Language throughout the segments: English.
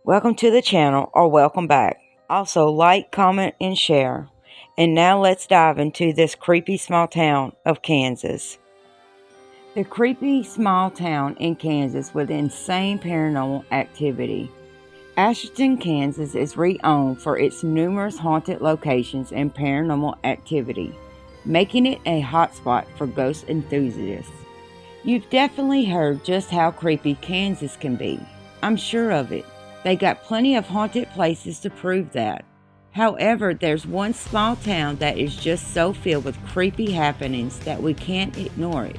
Welcome to the channel or welcome back. Also, like, comment, and share. And now let's dive into this creepy small town of Kansas. The creepy small town in Kansas with insane paranormal activity. Ashton, Kansas is renowned for its numerous haunted locations and paranormal activity, making it a hotspot for ghost enthusiasts. You've definitely heard just how creepy Kansas can be. I'm sure of it. They got plenty of haunted places to prove that. However, there's one small town that is just so filled with creepy happenings that we can't ignore it.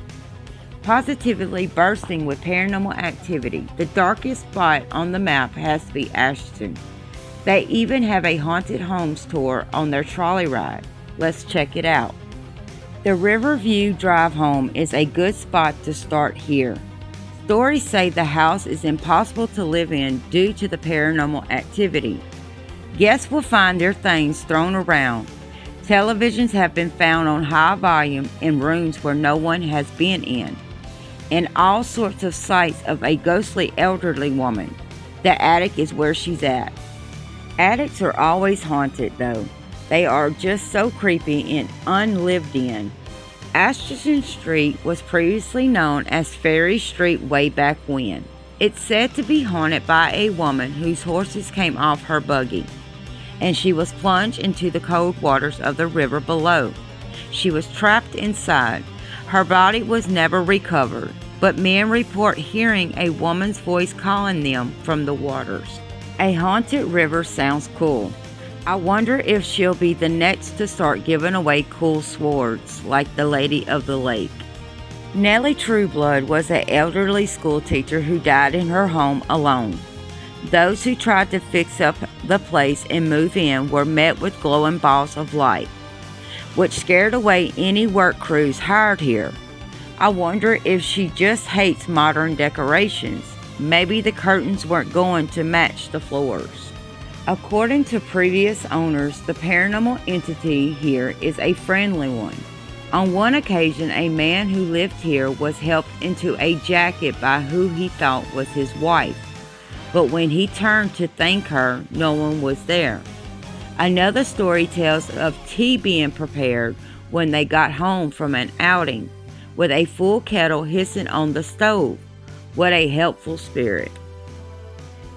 Positively bursting with paranormal activity, the darkest spot on the map has to be Ashton. They even have a haunted homes tour on their trolley ride. Let's check it out. The Riverview Drive Home is a good spot to start here. Stories say the house is impossible to live in due to the paranormal activity. Guests will find their things thrown around. Televisions have been found on high volume in rooms where no one has been in, and all sorts of sights of a ghostly elderly woman. The attic is where she's at. Attics are always haunted though. They are just so creepy and unlived in. Ashton Street was previously known as Ferry Street way back when. It's said to be haunted by a woman whose horses came off her buggy, and she was plunged into the cold waters of the river below. She was trapped inside. Her body was never recovered, but men report hearing a woman's voice calling them from the waters. A haunted river sounds cool. I wonder if she'll be the next to start giving away cool swords like the Lady of the Lake. Nellie Trueblood was an elderly school teacher who died in her home alone. Those who tried to fix up the place and move in were met with glowing balls of light, which scared away any work crews hired here. I wonder if she just hates modern decorations. Maybe the curtains weren't going to match the floors. According to previous owners, the paranormal entity here is a friendly one. On one occasion, a man who lived here was helped into a jacket by who he thought was his wife. But when he turned to thank her, no one was there. Another story tells of tea being prepared when they got home from an outing, with a full kettle hissing on the stove. What a helpful spirit.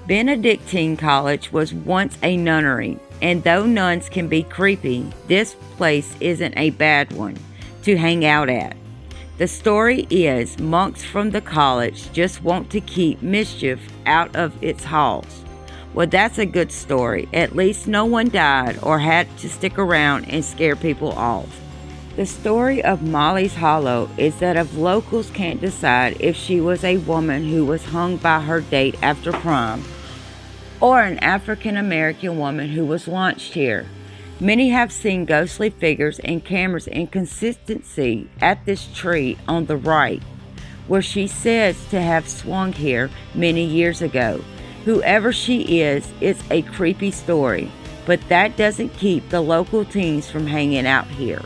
Benedictine College was once a nunnery, and though nuns can be creepy, this place isn't a bad one to hang out at. The story is monks from the college just want to keep mischief out of its halls. Well, that's a good story. At least no one died or had to stick around and scare people off. The story of Molly's Hollow is that if locals can't decide if she was a woman who was hung by her date after prom, or an African American woman who was launched here. Many have seen ghostly figures and cameras inconsistency at this tree on the right, where she says to have swung here many years ago. Whoever she is, it's a creepy story, but that doesn't keep the local teens from hanging out here.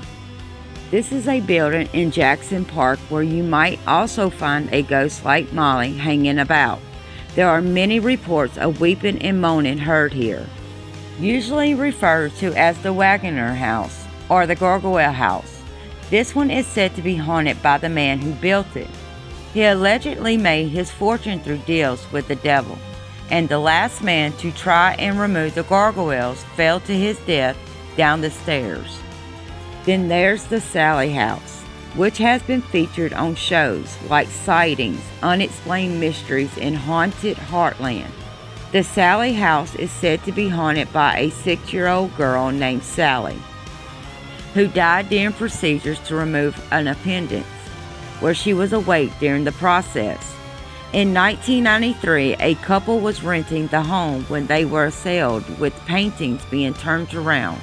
This is a building in Jackson Park where you might also find a ghost like Molly hanging about. There are many reports of weeping and moaning heard here, usually referred to as the Wagoner House or the Gargoyle House. This one is said to be haunted by the man who built it. He allegedly made his fortune through deals with the devil, and the last man to try and remove the gargoyles fell to his death down the stairs. Then there's the Sally House, which has been featured on shows like Sightings, Unexplained Mysteries, and Haunted Heartland. The Sally House is said to be haunted by a 6-year-old girl named Sally, who died during procedures to remove an appendix, where she was awake during the process. In 1993, a couple was renting the home when they were assailed with paintings being turned around,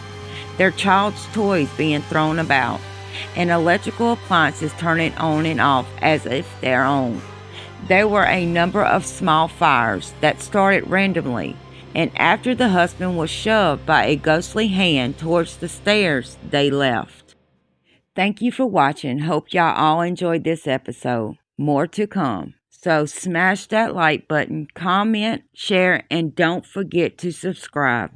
their child's toys being thrown about, and electrical appliances turning on and off as if their own. There were a number of small fires that started randomly, and after the husband was shoved by a ghostly hand towards the stairs, they left. Thank you for watching. Hope y'all all enjoyed this episode. More to come. So smash that like button, comment, share, and don't forget to subscribe.